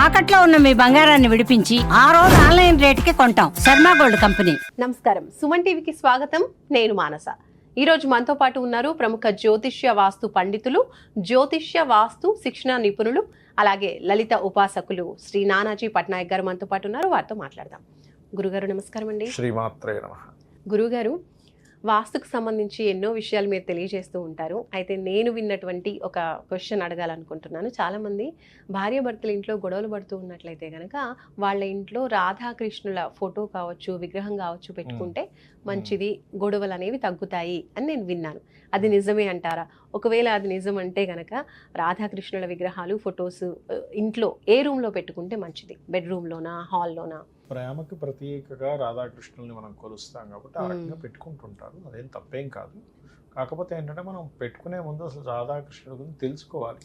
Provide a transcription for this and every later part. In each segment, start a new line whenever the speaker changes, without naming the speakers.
తాకట్లో ఉన్న మీ బంగారాన్ని విడిపించి ఆ రోజు ఆన్లైన్ రేటుకి కొంటాం. Sharma gold company.
నమస్కారం, సుమన్ టీవీకి స్వాగతం. నేను మానస. ఈరోజు మనతో పాటు ఉన్నారు ప్రముఖ జ్యోతిష్య వాస్తు పండితులు, జ్యోతిష్య వాస్తు శిక్షణ నిపుణులు, అలాగే లలిత ఉపాసకులు శ్రీ నానాజీ పట్నాయక్ గారు మనతో పాటు ఉన్నారు. వారితో మాట్లాడదాం. గురుగారు నమస్కారం అండి.
శ్రీమాత్రే నమః.
గురుగారు, వాస్తుకు సంబంధించి ఎన్నో విషయాలు మీరు తెలియజేస్తూ ఉంటారు. అయితే నేను విన్నటువంటి ఒక క్వశ్చన్ అడగాలనుకుంటున్నాను. చాలామంది భార్యాభర్తల ఇంట్లో గొడవలు పడుతూ ఉన్నట్లయితే కనుక వాళ్ళ ఇంట్లో రాధాకృష్ణుల ఫోటో కావచ్చు, విగ్రహం కావచ్చు పెట్టుకుంటే మంచిది, గొడవలు అనేవి తగ్గుతాయి అని నేను విన్నాను. అది నిజమే అంటారా? ఒకవేళ అది నిజం అంటే కనుక రాధాకృష్ణుల విగ్రహాలు, ఫొటోస్ ఇంట్లో ఏ రూమ్లో పెట్టుకుంటే మంచిది? బెడ్రూమ్లోనా, హాల్లోనా?
ప్రేమకి ప్రతీకగా రాధాకృష్ణుల్ని మనం కొలుస్తాం కాబట్టి ఆ రకంగా పెట్టుకుంటుంటారు. అదేం తప్పేం కాదు. కాకపోతే ఏంటంటే మనం పెట్టుకునే ముందు అసలు రాధాకృష్ణుడి గురించి తెలుసుకోవాలి.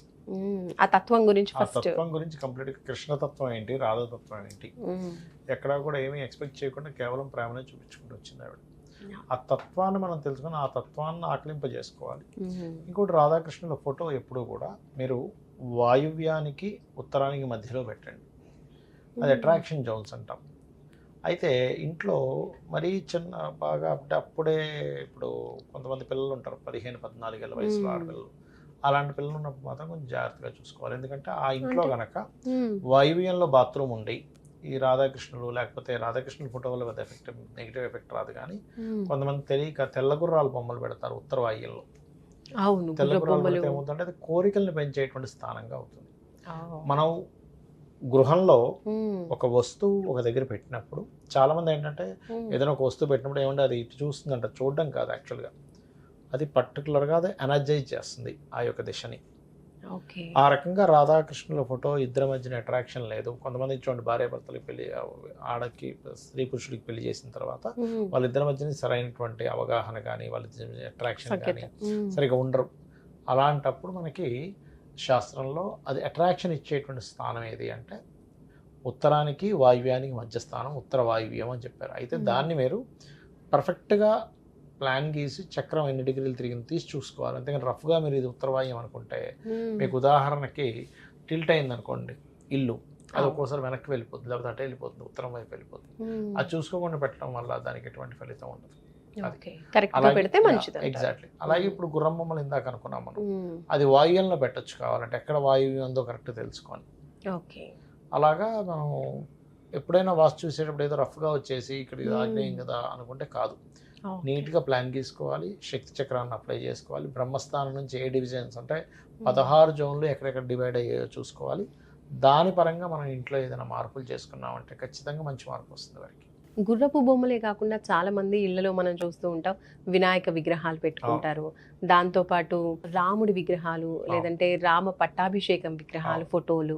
ఆ తత్వం గురించి,
ఆ తత్వం గురించి కంప్లీట్గా కృష్ణతత్వం ఏంటి, రాధాతత్వం ఏంటి, ఎక్కడా కూడా ఏమీ ఎక్స్పెక్ట్ చేయకుండా కేవలం ప్రేమనే చూపించుకుంటూ వచ్చింది ఆవిడ. ఆ తత్వాన్ని మనం తెలుసుకొని ఆ తత్వాన్ని ఆకలింపజేసుకోవాలి. ఇంకోటి, రాధాకృష్ణుల ఫోటో ఎప్పుడూ కూడా మీరు వాయువ్యానికి ఉత్తరానికి మధ్యలో పెట్టండి. అది అట్రాక్షన్ జోన్స్ అంటాం. అయితే ఇంట్లో మరీ చిన్న బాగా అప్పుడే ఇప్పుడు కొంతమంది పిల్లలు ఉంటారు 15-14 ఏళ్ళ వయసులో ఆడపిల్లలు. అలాంటి పిల్లలు ఉన్నప్పుడు మాత్రం కొంచెం జాగ్రత్తగా చూసుకోవాలి. ఎందుకంటే ఆ ఇంట్లో కనుక వాయువ్యంలో బాత్రూమ్ ఉండి ఈ రాధాకృష్ణులు, లేకపోతే రాధాకృష్ణుల ఫోటో వల్ల పెద్ద ఎఫెక్ట్, నెగిటివ్ ఎఫెక్ట్ రాదు. కానీ కొంతమంది తెలియక తెల్ల గుర్రాల బొమ్మలు పెడతారు ఉత్తర వాయువ్యంలో. తెల్ల గుర్రాలు పెడితే ఏమవుతుందంటే అది కోరికల్ని పెంచేటువంటి స్థానంగా అవుతుంది. మనం గృహంలో ఒక వస్తువు ఒక దగ్గర పెట్టినప్పుడు చాలా మంది ఏంటంటే ఏదైనా ఒక వస్తువు పెట్టినప్పుడు ఏమంటే అది ఇటు చూస్తుందంట, చూడడం కాదు, యాక్చువల్గా అది పర్టికులర్గా అది ఎనర్జైజ్ చేస్తుంది ఆ యొక్క దిశని. ఆ రకంగా రాధాకృష్ణుల ఫోటో ఇద్దరి మధ్యన అట్రాక్షన్ లేదు. కొంతమంది చూడండి, భార్యాభర్తలకి పెళ్లి, ఆడకి స్త్రీ పురుషుడికి పెళ్లి చేసిన తర్వాత వాళ్ళిద్దరి మధ్యన సరైనటువంటి అవగాహన కానీ వాళ్ళ అట్రాక్షన్ కానీ సరిగా ఉండరు. అలాంటప్పుడు మనకి శాస్త్రంలో అది అట్రాక్షన్ ఇచ్చేటువంటి స్థానం ఏది అంటే ఉత్తరానికి వాయువ్యానికి మధ్య స్థానం ఉత్తర వాయువ్యం అని చెప్పారు. అయితే దాన్ని మీరు పర్ఫెక్ట్గా ప్లాన్ గీసి చక్రం ఎన్ని డిగ్రీలు తిరిగింది తీసి చూసుకోవాలి. అంతేగాని రఫ్గా మీరు ఇది ఉత్తర వాయువ్యం అనుకుంటే, మీకు ఉదాహరణకి టిల్ట్ అయింది అనుకోండి ఇల్లు, అది ఒక్కోసారి వెనక్కి వెళ్ళిపోతుంది, లేకపోతే అటే వెళ్ళిపోతుంది, ఉత్తరం వైపు వెళ్ళిపోతుంది. అది చూసుకోకుండా పెట్టడం వల్ల దానికి ఎటువంటి ఫలితం ఉండదు. ఎగ్జాక్ట్లీ. అలాగే ఇప్పుడు గుర్రం బొమ్మలు ఇందాక అనుకున్నాం మనం, అది వాయువ్యంలో పెట్టచ్చు. కావాలంటే ఎక్కడ వాయువ్యం ఉందో కరెక్ట్ తెలుసుకోండి. అలాగా మనం ఎప్పుడైనా వాస్తు చూసేటప్పుడు ఏదో రఫ్గా వచ్చేసి ఇక్కడ ఇది ఆగ్నేయం కదా అనుకుంటే కాదు. నీట్గా ప్లాన్ గీసుకోవాలి, శక్తి చక్రాన్ని అప్లై చేసుకోవాలి, బ్రహ్మస్థానం నుంచి ఏ డివిజన్స్ అంటే 16 జోన్లు ఎక్కడెక్కడ డివైడ్ అయ్యాయో చూసుకోవాలి. దాని పరంగా మనం ఇంట్లో ఏదైనా మార్పులు చేసుకున్నామంటే ఖచ్చితంగా మంచి మార్పు వస్తుంది వారికి.
గుర్రపు బొమ్మలే కాకుండా చాలా మంది ఇళ్లలో మనం చూస్తూ ఉంటాం, వినాయక విగ్రహాలు పెట్టుకుంటారు, దాంతో పాటు రాముడి విగ్రహాలు, లేదంటే రామ పట్టాభిషేకం విగ్రహాలు, ఫోటోలు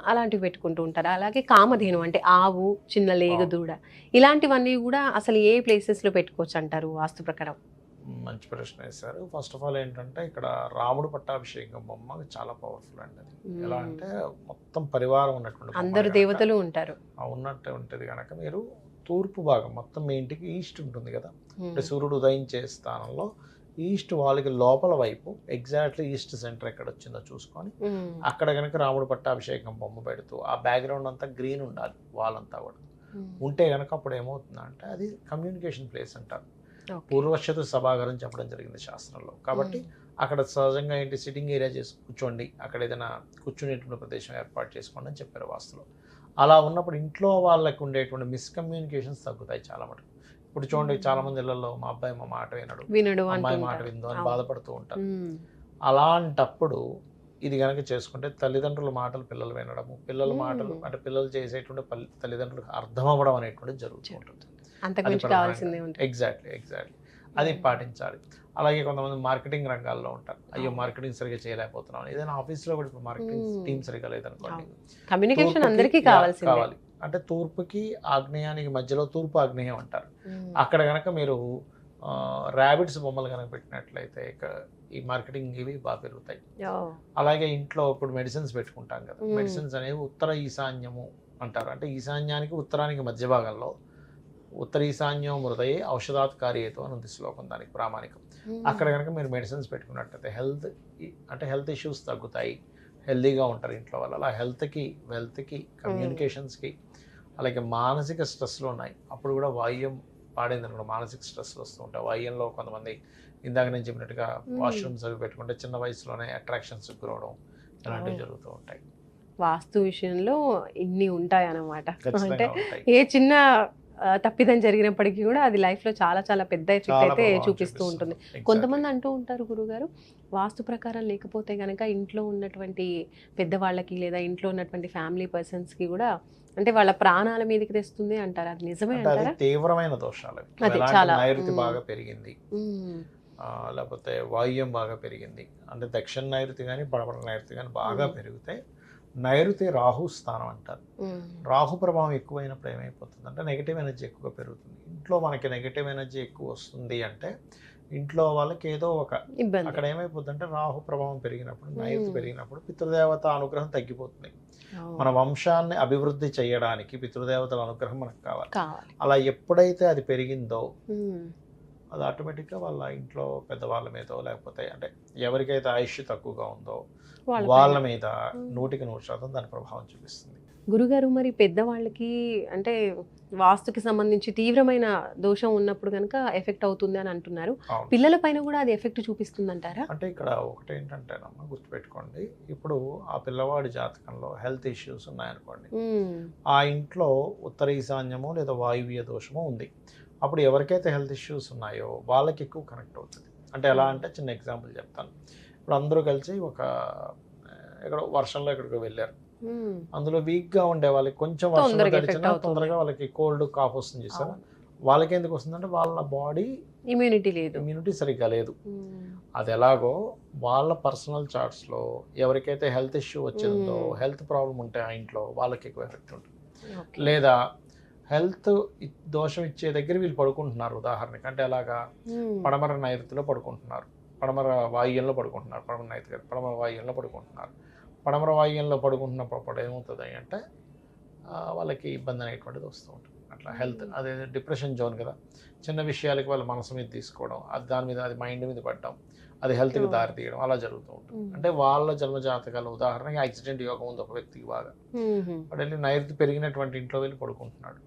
అలాంటివి పెట్టుకుంటూ ఉంటారు. అలాగే కామధేను అంటే ఆవు, చిన్న లేగదూడ, ఇలాంటివన్నీ కూడా అసలు ఏ ప్లేసెస్లో పెట్టుకోవచ్చు అంటారు వాస్తు ప్రకారం?
మంచి ప్రశ్న వేశారు. ఫస్ట్ ఆఫ్ ఆల్ ఏంటంటే ఇక్కడ రాముడు పట్టాభిషేకం బొమ్మ చాలా పవర్ఫుల్ అండి. అది ఎలా అంటే మొత్తం పరివారం ఉన్నటువంటి
అందరు దేవతలు ఉంటారు
ఉన్నట్టు ఉంటుంది కనుక మీరు తూర్పు భాగం మొత్తం మీ ఇంటికి ఈస్ట్ ఉంటుంది కదా, అంటే సూర్యుడు ఉదయించే స్థానంలో ఈస్ట్ వాళ్ళకి లోపల వైపు ఎగ్జాక్ట్లీ ఈస్ట్ సెంటర్ ఎక్కడ వచ్చిందో చూసుకొని అక్కడ కనుక రాముడు పట్టాభిషేకం బొమ్మ పెడుతూ ఆ బ్యాక్గ్రౌండ్ అంతా గ్రీన్ ఉండాలి, వాళ్ళంతా కూడా ఉంటే కనుక అప్పుడు ఏమవుతుందంటే అది కమ్యూనికేషన్ ప్లేస్ అంటారు. పూర్వశతు సభాగారం చెప్పడం జరిగింది శాస్త్రంలో. కాబట్టి అక్కడ సహజంగా ఏంటి సిట్టింగ్ ఏరియా చేసి కూర్చోండి, అక్కడ ఏదైనా కూర్చునేటువంటి ప్రదేశం ఏర్పాటు చేసుకోండి అని చెప్పారు వాస్తులో. అలా ఉన్నప్పుడు ఇంట్లో వాళ్ళకి ఉండేటువంటి మిస్కమ్యూనికేషన్స్ తగ్గుతాయి చాలా మటుకు. ఇప్పుడు చూడండి, చాలా మంది ఇళ్లలో మా అబ్బాయి మా మాట వినడు, అమ్మాయి మాట విందో అని బాధపడుతూ ఉంటారు. అలాంటప్పుడు ఇది కనుక చేసుకుంటే తల్లిదండ్రుల మాటలు పిల్లలు వినడము, పిల్లల మాటలు అంటే పిల్లలు చేసేటువంటి తల్లిదండ్రులకు అర్థం అవ్వడం అనేటువంటిది జరుగుతూ ఉంటుంది. ఎగ్జాక్ట్లీ అది పాటించాలి. అలాగే కొంతమంది మార్కెటింగ్ రంగాల్లో ఉంటారు, అయ్యో మార్కెటింగ్ సరిగా చేయలేకపోతున్నాం, ఏదైనా ఆఫీస్లో కూడా ఇప్పుడు మార్కెటింగ్ టీమ్ సరిగా లేదనుకోండి,
కమ్యూనికేషన్ అందరికీ కావాలి
అంటే తూర్పుకి ఆగ్నేయానికి మధ్యలో తూర్పు ఆగ్నేయం అంటారు. అక్కడ కనుక మీరు ర్యాబిట్స్ బొమ్మలు కనుక పెట్టినట్లయితే ఈ మార్కెటింగ్ ఇవి బాగా పెరుగుతాయి. అలాగే ఇంట్లో ఇప్పుడు మెడిసిన్స్ పెట్టుకుంటాం కదా, మెడిసిన్స్ అనేవి ఉత్తర ఈశాన్యము అంటారు. అంటే ఈశాన్యానికి ఉత్తరానికి మధ్య భాగంలో ఉత్తర ఈశాన్యం హృదయే ఔషధాత్ కార్యేతో అని ఉంది శ్లోకం, దానికి ప్రామాణికం. అక్కడ కనుక మీరు మెడిసిన్స్ పెట్టుకున్నట్టయితే హెల్త్ ఇష్యూస్ తగ్గుతాయి, హెల్దీగా ఉంటారు ఇంట్లో వాళ్ళు. అలా హెల్త్కి, వెల్త్కి, కమ్యూనికేషన్స్కి, అలాగే మానసిక స్ట్రెస్లు ఉన్నాయి. అప్పుడు కూడా వాయువ్యం పాడైంది అనుకో మానసిక స్ట్రెస్లు వస్తూ ఉంటాయి. వాయువ్యంలో కొంతమంది ఇందాక నేను చెప్పినట్టుగా వాష్రూమ్స్ అవి పెట్టుకుంటే చిన్న వయసులోనే అట్రాక్షన్స్ గురవడం ఇలాంటివి జరుగుతూ ఉంటాయి.
వాస్తు విషయంలో ఇన్ని ఉంటాయి అన్నమాట. అంటే
ఖచ్చితంగా ఉంటాయి.
ఏ చిన్న తప్పిదం జరిగినప్పటికీ కూడా అది లైఫ్లో చాలా చాలా పెద్ద ఎఫెక్ట్
చాలా
అయితే
ప్రభావం
చూపిస్తూ
చూపిస్తుంది.
ఉంటుంది.
Exactly.
కొంతమంది అంటూ ఉంటారు గురుగారు, వాస్తు ప్రకారం లేకపోతే కనుక ఇంట్లో ఉన్నటువంటి పెద్దవాళ్ళకి లేదా ఇంట్లో ఉన్నటువంటి ఫ్యామిలీ పర్సన్స్కి కూడా అంటే వాళ్ళ ప్రాణాల మీదకి తెస్తుంది అంటారు. అది నిజమే
అంటే అది
అంటారా?
తీవ్రమైన దోషాలు.
అది
ఎలాంటి
చాలా.
నైరుతి బాగా పెరిగింది,
మ్మ్.
లేకపోతే వాయువ్యం బాగా పెరిగింది అంటే దక్షిణ నైరుతి కానీ పడమర నైరుతి కానీ బాగా పెరిగితే నైరుతి రాహు స్థానం అంటారు.
మ్మ్.
రాహు ప్రభావం ఎక్కువైనప్పుడు ఏమైపోతుంది అంటే నెగిటివ్ ఎనర్జీ ఎక్కువగా పెరుగుతుంది. ఇంట్లో మనకి నెగిటివ్ ఎనర్జీ ఎక్కువ వస్తుంది అంటే ఇంట్లో వాళ్ళకి ఏదో ఒక
ఇబ్బంది.
అక్కడ ఏమైపోతుంది అంటే రాహు ప్రభావం పెరిగినప్పుడు, నైరుతి పెరిగినప్పుడు పితృదేవత అనుగ్రహం తగ్గిపోతుంది.
అవును.
మన వంశాన్ని అభివృద్ధి చేయడానికి పితృదేవతల అనుగ్రహం మనకు కావాలి.
కావాలి.
అలా ఎప్పుడైతే అది పెరిగిందో
మ్మ్.
అది ఆటోమేటిక్గా వాళ్ళ ఇంట్లో పెద్దవాళ్ళ మీదో లేకపోతే అంటే ఎవరికైతే ఆయుష్ తక్కువగా ఉందో వాళ్ళ మీద 100% దాని ప్రభావం చూపిస్తుంది.
గురుగారు, మరి పెద్దవాళ్ళకి అంటే వాస్తుకి సంబంధించి తీవ్రమైన దోషం ఉన్నప్పుడు కనుక ఎఫెక్ట్ అవుతుంది అని అంటున్నారు.
అవును.
పిల్లల పైన కూడా అది ఎఫెక్ట్ చూపిస్తుందంటారా?
అంటే ఇక్కడ ఒకటేంటంటేనమ్మా గుర్తుపెట్టుకోండి, ఇప్పుడు ఆ పిల్లవాడి జాతకంలో హెల్త్ ఇష్యూస్ ఉన్నాయనుకోండి,
మ్మ్.
ఆ ఇంట్లో ఉత్తర ఈశాన్యమో లేదా వాయువ్య దోషమో ఉంది. అప్పుడు ఎవరికైతే హెల్త్ ఇష్యూస్ ఉన్నాయో వాళ్ళకి ఎక్కువ కనెక్ట్ అవుతుంది. అంటే ఎలా అంటే చిన్న ఎగ్జాంపుల్ చెప్తాను. ఇప్పుడు అందరూ కలిసి ఒక ఎక్కడో వర్షంలో ఎక్కడికో వెళ్ళారు.
మ్మ్.
అందులో వీక్గా ఉండే వాళ్ళకి కొంచెం వర్షంలో
తొందరగా
తడిచినా
effect అవుతుంది.
తొందరగా వాళ్ళకి కోల్డ్ కాఫ్ వస్తుంది చూసారా. వాళ్ళకి ఎందుకు వస్తుందంటే వాళ్ళ బాడీ
ఇమ్యూనిటీ లేదు.
ఇమ్యూనిటీ సరిగ్గా లేదు.
మ్మ్.
అది ఎలాగో వాళ్ళ పర్సనల్ చార్ట్స్లో ఎవరికైతే హెల్త్ ఇష్యూ వచ్చిందో హెల్త్ ప్రాబ్లం ఉంటే ఆ ఇంట్లో వాళ్ళకి ఎక్కువ ఎఫెక్ట్ ఉంటుంది.
ఓకే.
లేదా హెల్త్ దోషం ఇచ్చే దగ్గర వీళ్ళు పడుకుంటున్నారు. ఉదాహరణకి అంటే ఎలాగా
మ్మ్.
పడమర నైరుతిలో పడుకుంటున్నారు, పడమర వాయువ్యంలో పడుకుంటున్నారు, పడమర నైరుతి కాదు, పడమర వాయువ్యంలో పడుకుంటున్నారు. పడమర వాయువ్యంలో పడుకుంటున్నప్పుడు ఏమవుతుంది అంటే వాళ్ళకి ఇబ్బంది అనేటువంటిది వస్తూ ఉంటుంది. అట్లా హెల్త్ అదే డిప్రెషన్ జోన్ కదా, చిన్న విషయాలకి వాళ్ళ మనసు మీద తీసుకోవడం, అది దాని మీద అది మైండ్ మీద పడడం, అది హెల్త్కి దారి తీయడం అలా జరుగుతూ ఉంటుంది. అంటే వాళ్ళ జన్మ జాతకాలు ఉదాహరణకి యాక్సిడెంట్ యోగం ఉంది ఒక వ్యక్తికి బాగా,
మ్మ్.
వాడు వెళ్ళి నైరుతి పెరిగినటువంటి ఇంట్లో వెళ్ళి పడుకుంటున్నాడు.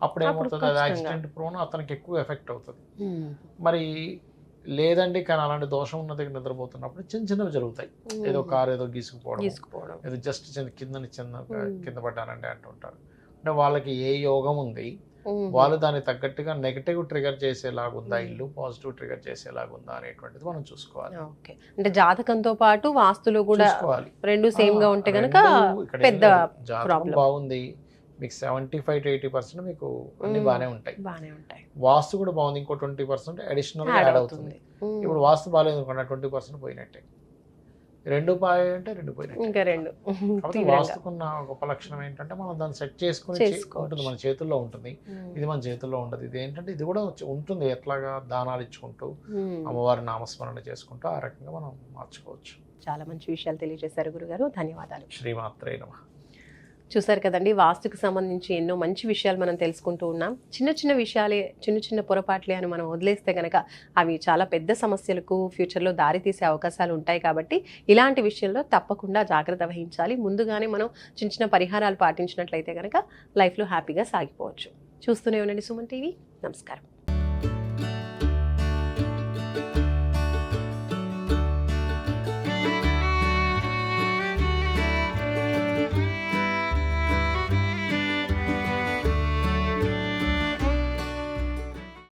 అప్పుడు ఏమవుతుంది, అది యాక్సిడెంట్ ప్రోన్ అతనికి ఎక్కువ ఎఫెక్ట్ అవుతుంది.
మ్మ్.
మరి లేదండి కానీ అలాంటి దోషం ఉన్న దగ్గర నిద్రపోతున్నప్పుడు చిన్న చిన్నవి జరుగుతాయి. ఏదో కారు ఏదో గీసుకుపోవడం, ఏదో జస్ట్ కింద పడ్డానండి అంటుంటారు. అంటే వాళ్ళకి ఏ యోగం ఉంది, వాళ్ళు దానికి తగ్గట్టుగా నెగటివ్ ట్రిగర్ చేసేలాగుందా ఇల్లు, పాజిటివ్ ట్రిగర్ చేసేలాగుందా అనేటువంటిది మనం చూసుకోవాలి.
ఓకే. అంటే జాతకంతో పాటు వాస్తులో కూడా
చూసుకోవాలి.
రెండు సేమ్ గా ఉంటే కనుక
ఇక్కడ
పెద్ద
జాతకం
problem.
బాగుంది, మీకు 75 to 80% మీకు అన్ని బాగానే ఉంటాయి.
బాగానే ఉంటాయి.
వాస్తు కూడా బాగుంది, ఇంకో 20% అడిషనల్
Add
యాడ్ అవుతుంది. ఇప్పుడు వాస్తు బాగాలేదు అనుకోండి, 20% పోయినట్టే. రెండు అంటే రెండు పోయినట్టే.
ఇంకా రెండు
కాబట్టి వాస్తుకున్న గొప్ప లక్షణం ఏంటంటే మనం దాన్ని సెట్ చేసుకుని ఉంటుంది, మన చేతుల్లో ఉంటుంది. ఇది మన చేతుల్లో ఉండదు. ఇది ఏంటంటే ఇది కూడా ఉంటుంది, ఎట్లాగా దానాలు ఇచ్చుకుంటూ అమ్మవారి నామస్మరణ చేసుకుంటూ ఆ రకంగా మనం మార్చుకోవచ్చు.
చాలా మంచి విషయాలు తెలియజేశారు గురుగారు, ధన్యవాదాలు.
శ్రీమాత్రే నమః.
చూసారు కదండి, వాస్తుకు సంబంధించి ఎన్నో మంచి విషయాలు మనం తెలుసుకుంటూ ఉన్నాం. చిన్న చిన్న విషయాలే, చిన్న చిన్న పొరపాట్లే అని మనం వదిలేస్తే కనుక అవి చాలా పెద్ద సమస్యలకు ఫ్యూచర్లో దారి తీసే అవకాశాలు ఉంటాయి. కాబట్టి ఇలాంటి విషయంలో తప్పకుండా జాగ్రత్త వహించాలి. ముందుగానే మనం చిన్న చిన్న పరిహారాలు పాటించినట్లయితే కనుక లైఫ్లో హ్యాపీగా సాగిపోవచ్చు. చూస్తూనే ఉండండి సుమన్ టీవీ. నమస్కారం.